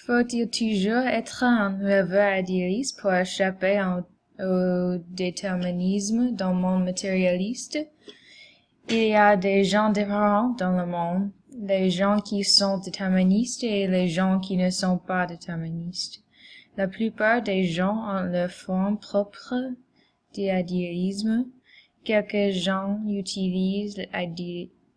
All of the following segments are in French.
Faut-il toujours être un rêveur idéaliste pour échapper au déterminisme d'un monde matérialiste? Il y a des gens différents dans le monde, les gens qui sont déterministes et les gens qui ne sont pas déterministes. La plupart des gens ont leur forme propre d'idéalisme. Quelques gens utilisent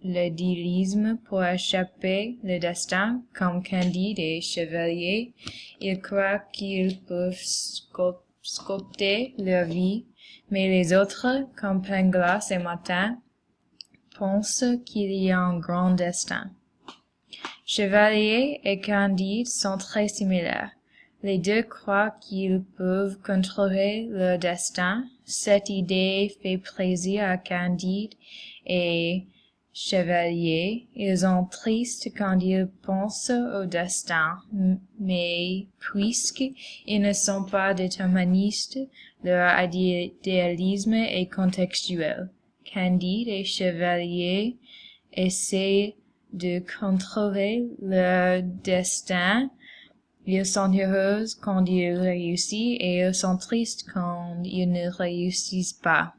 l'idéalisme pour échapper au destin, comme Candide et Chevalier. Ils croient qu'ils peuvent sculpter leur vie, mais les autres, comme Pangloss et Martin, pensent qu'il y a un grand destin. Chevalier et Candide sont très similaires. Les deux croient qu'ils peuvent contrôler leur destin. Cette idée fait plaisir à Candide et Chevalier. Ils sont tristes quand ils pensent au destin, mais puisqu'ils ne sont pas déterministes, leur idéalisme est contextuel. Candide et Chevalier essaient de contrôler leur destin. Ils sont heureux quand ils réussissent et ils sont tristes quand ils ne réussissent pas.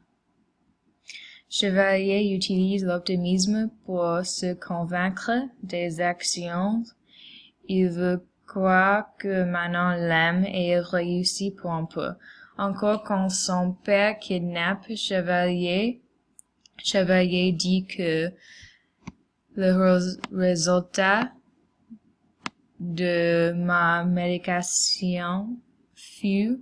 Chevalier utilise l'optimisme pour se convaincre des actions. Il veut croire que Manon l'aime et il réussit pour un peu. Encore quand son père kidnappe Chevalier dit que le résultat de ma médication fut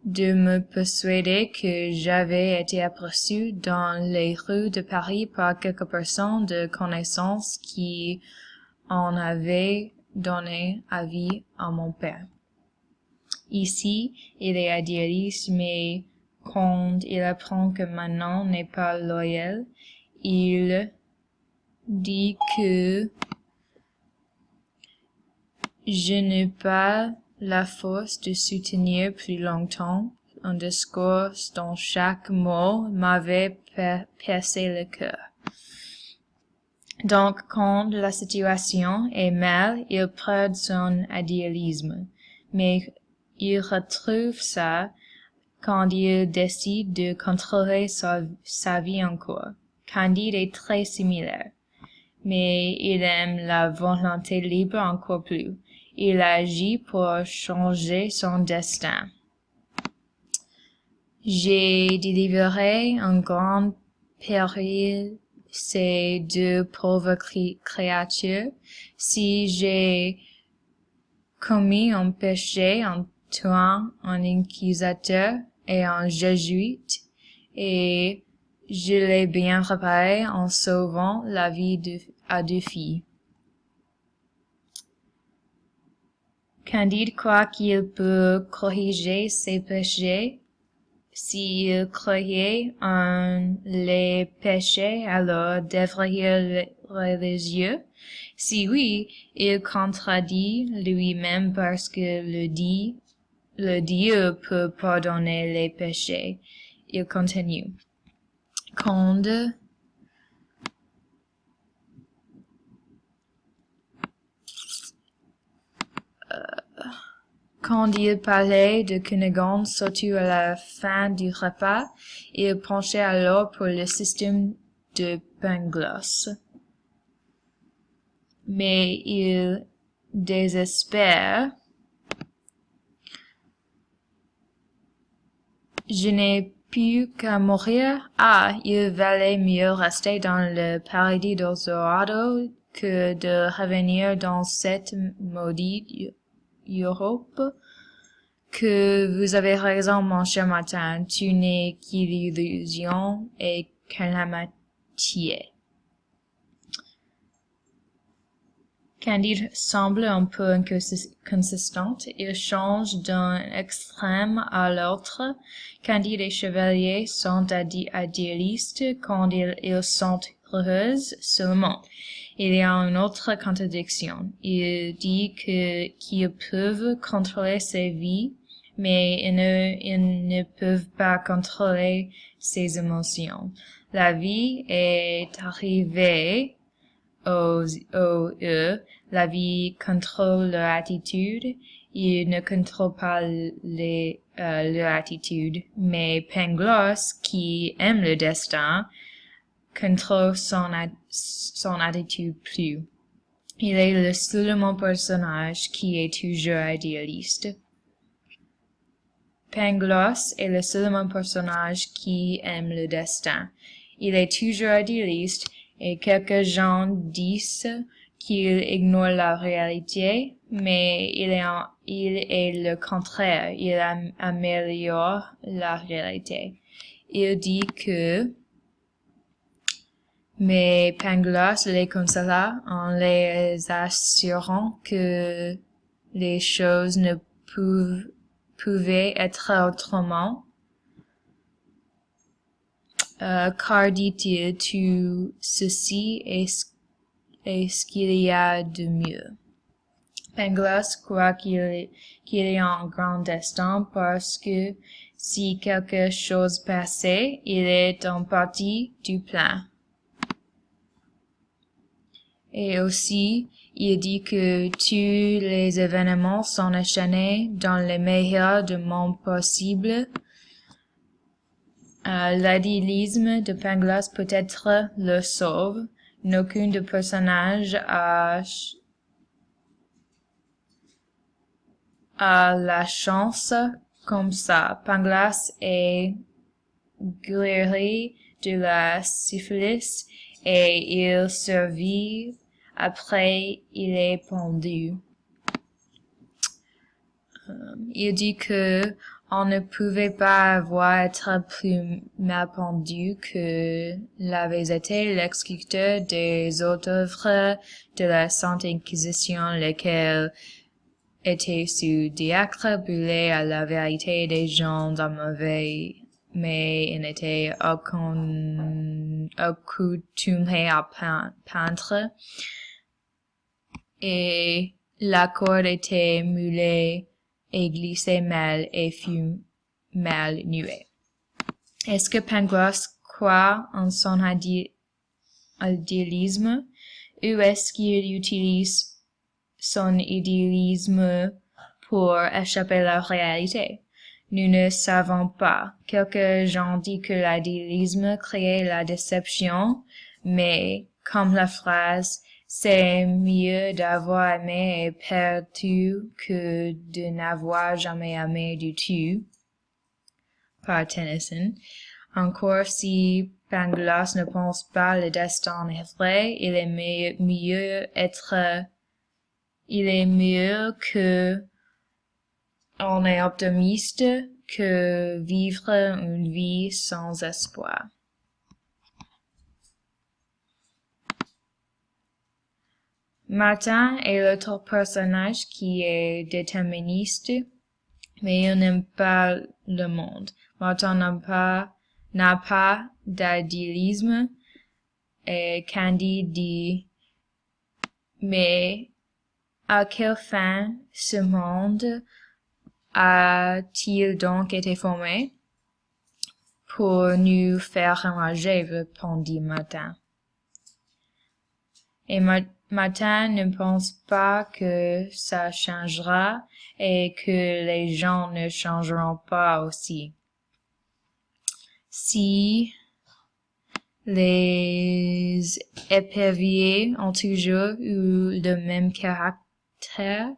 de me persuader que j'avais été aperçu dans les rues de Paris par quelques personnes de connaissance qui en avaient donné avis à mon père. Ici, il est idéaliste, mais quand il apprend que Manon n'est pas loyale, il dit que je n'ai pas la force de soutenir plus longtemps un discours dont chaque mot m'avait percé le cœur. Donc, quand la situation est mal, il perd son idéalisme, mais il retrouve ça quand il décide de contrôler sa vie encore. Candide est très similaire, mais il aime la volonté libre encore plus. Il agit pour changer son destin. J'ai délivré un grand péril ces deux pauvres créatures. Si j'ai commis un péché en tuant un inquisiteur et un jésuite, et je l'ai bien réparé en sauvant la vie à deux filles. Candide croit qu'il peut corriger ses péchés. S'il croyait en les péchés, alors devrait-il religieux? Si oui, il contredit lui-même parce que le Dieu peut pardonner les péchés. Il continue. Quand il parlait de Cunégonde, surtout à la fin du repas, il penchait alors pour le système de Pangloss. Mais il désespère. Je n'ai plus qu'à mourir. Ah, il valait mieux rester dans le paradis d'Eldorado que de revenir dans cette maudite Europe. Que vous avez raison, mon cher Martin, tu n'es qu'illusion et calamité. Candide semble un peu inconsistante. Il change d'un extrême à l'autre. Candide et Chevalier sont idéalistes quand ils sont heureux seulement. Il y a une autre contradiction. Il dit qu'ils peuvent contrôler ses vies, mais ils ne peuvent pas contrôler ses émotions. La vie est arrivée aux eux, la vie contrôle leur attitude. Ils ne contrôlent pas leur attitude, mais Pangloss, qui aime le destin, contrôle son attitude plus. Il est le seul personnage qui est toujours idéaliste. Pangloss est le seul personnage qui aime le destin. Il est toujours idéaliste et quelques gens disent qu'il ignore la réalité, mais il est le contraire. Il améliore la réalité. Il dit que mais Pangloss les consola en les assurant que les choses ne pouvaient être autrement. Car dit-il, tout ceci est ce qu'il y a de mieux. Pangloss croit qu'il y a un grand destin parce que si quelque chose passait, il est en partie du plan. Et aussi, il dit que tous les événements sont enchaînés dans les meilleurs mondes possibles. L'idéalisme de Pangloss peut-être le sauve. Aucun des personnages a la chance comme ça. Pangloss est guéri de la syphilis et il survit. Après, il est pendu. Il dit que on ne pouvait pas être plus mal pendu que l'avait été l'exécuteur des autres œuvres de la Sainte Inquisition, lesquelles étaient sous diacre brûlés à la vérité des gens d'un mauvais, mais ils n'étaient accoutumés à peindre. Et la corde était moulée et glissait mal et fut mal nouée. Est-ce que Pangloss croit en son idéalisme ou est-ce qu'il utilise son idéalisme pour échapper à la réalité? Nous ne savons pas. Quelques gens disent que l'idéalisme crée la déception, mais comme la phrase « c'est mieux d'avoir aimé et perdu que de n'avoir jamais aimé du tout » par Tennyson. Encore si Pangloss ne pense pas le destin est vrai, il est mieux que on est optimiste que vivre une vie sans espoir. Martin est l'autre personnage qui est déterministe, mais il n'aime pas le monde. Martin n'a pas d'idéalisme et Candide dit « Mais à quelle fin ce monde a-t-il donc été formé? » « Pour nous faire enrager, répondit Martin. Et Martin ne pense pas que ça changera et que les gens ne changeront pas aussi. Si les éperviers ont toujours eu le même caractère,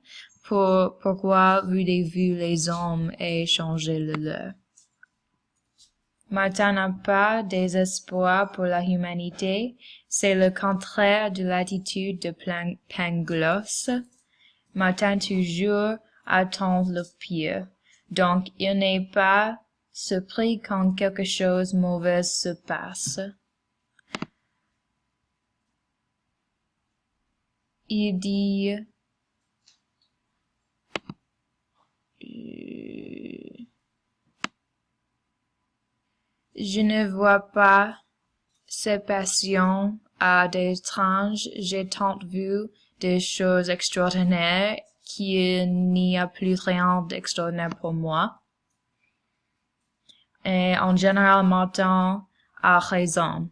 pourquoi voulez-vous les hommes aient changé le leur? Martin n'a pas d'espoir pour la humanité, c'est le contraire de l'attitude de Pangloss. Martin toujours attend le pire, donc il n'est pas surpris quand quelque chose de mauvais se passe. Il dit je ne vois pas ces passions à des étranges. J'ai tant vu des choses extraordinaires qu'il n'y a plus rien d'extraordinaire pour moi. Et en général, Martin a raison.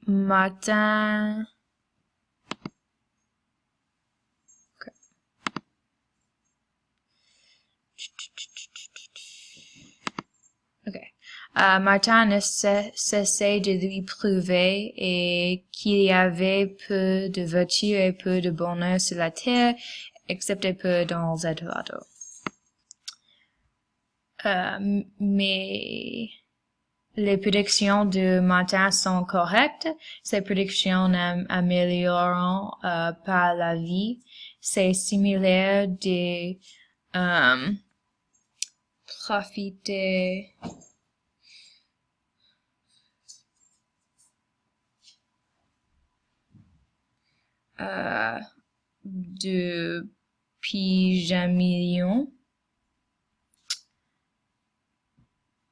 Martin. Okay. Okay. Martin ne cessait de lui prouver et qu'il y avait peu de vertu et peu de bonheur sur la terre, excepté peu dans Eldorado. Mais les prédictions de Martin sont correctes. Ces prédictions amélioreront pas la vie. C'est similaire de profiter de pyjamillion.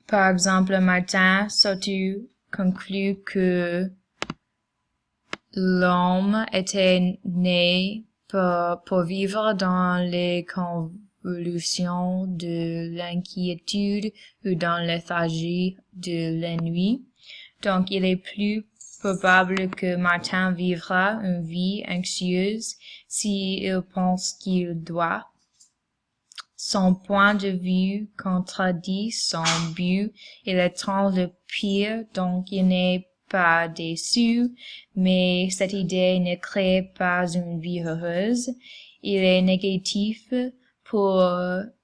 Par exemple, Martin surtout conclut que l'homme était né pour vivre dans les convulsions de l'inquiétude ou dans la lethargie de l'ennui. Donc, il est plus probable que Martin vivra une vie anxieuse s'il pense qu'il doit. Son point de vue contredit son but. Il attend le pire, donc il n'est pas déçu, mais cette idée ne crée pas une vie heureuse. Il est négatif pour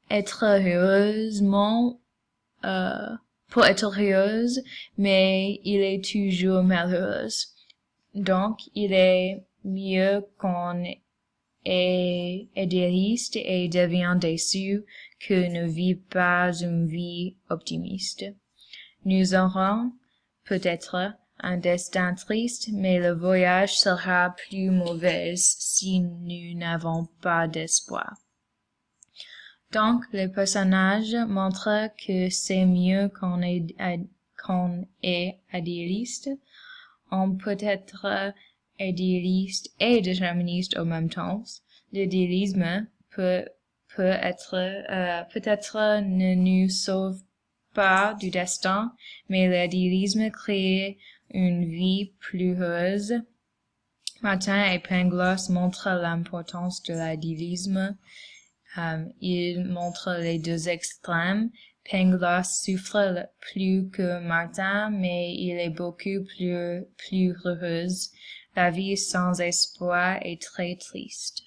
être heureuse, mais il est toujours malheureuse. Donc, il est mieux qu'on est idéaliste et devient déçu que ne vit pas une vie optimiste. Nous aurons peut-être un destin triste, mais le voyage sera plus mauvais si nous n'avons pas d'espoir. Donc, les personnages montrent que c'est mieux qu'on est idéaliste. On peut être idéaliste et déterministe en même temps. L'idéalisme peut-être ne nous sauve pas du destin, mais l'idéalisme crée une vie plus heureuse. Martin et Pangloss montrent l'importance de l'idéalisme. Ils montrent les deux extrêmes. Pangloss souffre plus que Martin, mais il est beaucoup plus heureuse. La vie sans espoir est très triste.